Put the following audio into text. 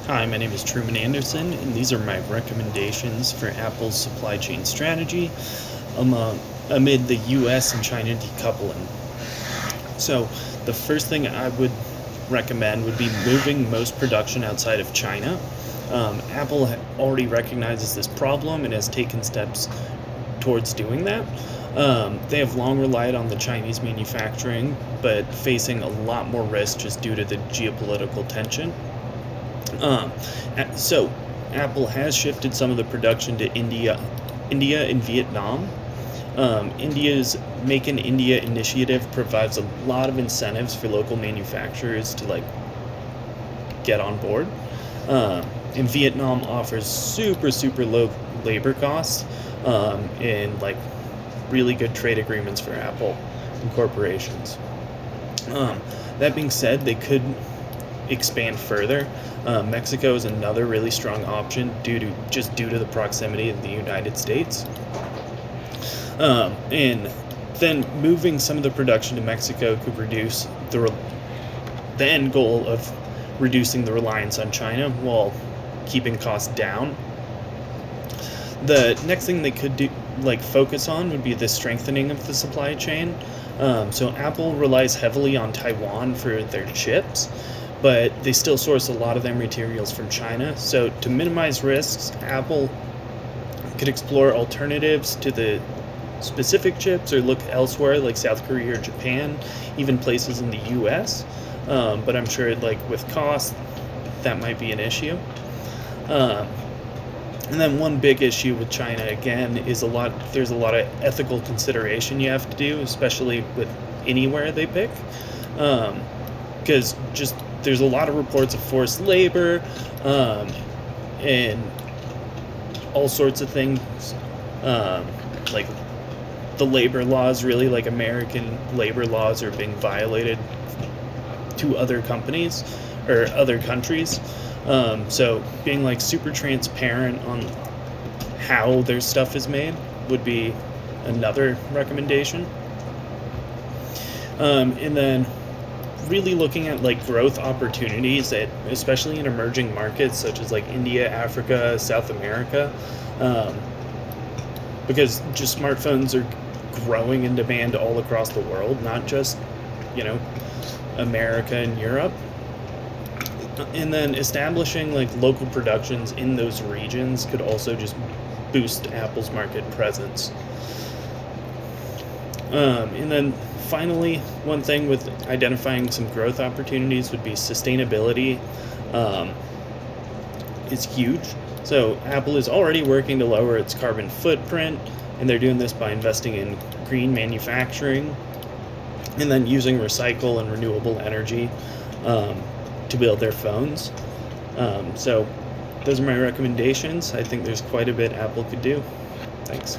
Hi, my name is Truman Anderson, and these are my recommendations for Apple's supply chain strategy amid the US and China decoupling. So, the first thing I would recommend would be moving most production outside of China. Apple already recognizes this problem and has taken steps towards doing that. They have long relied on the Chinese manufacturing, but facing a lot more risk just due to the geopolitical tension. Um, so Apple has shifted some of the production to India and Vietnam. India's Make in India initiative provides a lot of incentives for local manufacturers to get on board. And Vietnam offers super low labor costs, and really good trade agreements for Apple and corporations. That being said, they could expand further. Mexico is another really strong option due to the proximity of the United States. And then moving some of the production to Mexico could reduce the end goal of reducing the reliance on China while keeping costs down. The next thing they could do, focus on, would be the strengthening of the supply chain. So Apple relies heavily on Taiwan for their chips, but they still source a lot of their materials from China. So to minimize risks, Apple could explore alternatives to the specific chips or look elsewhere, like South Korea or Japan, even places in the US. But I'm sure with cost, that might be an issue. And then one big issue with China, again, is there's a lot of ethical consideration you have to do, especially with anywhere they pick. Because there's a lot of reports of forced labor, and all sorts of things. Like the labor laws, really, like American labor laws, are being violated to other companies or other countries. So being super transparent on how their stuff is made would be another recommendation. And then really looking at growth opportunities, especially in emerging markets such as India, Africa, South America, because just smartphones are growing in demand all across the world, not just America and Europe. And then establishing local productions in those regions could also just boost Apple's market presence. And then finally, one thing with identifying some growth opportunities would be sustainability. Is huge. So Apple is already working to lower its carbon footprint, and they're doing this by investing in green manufacturing and then using recycle and renewable energy to build their phones. So those are my recommendations. I think there's quite a bit Apple could do. Thanks.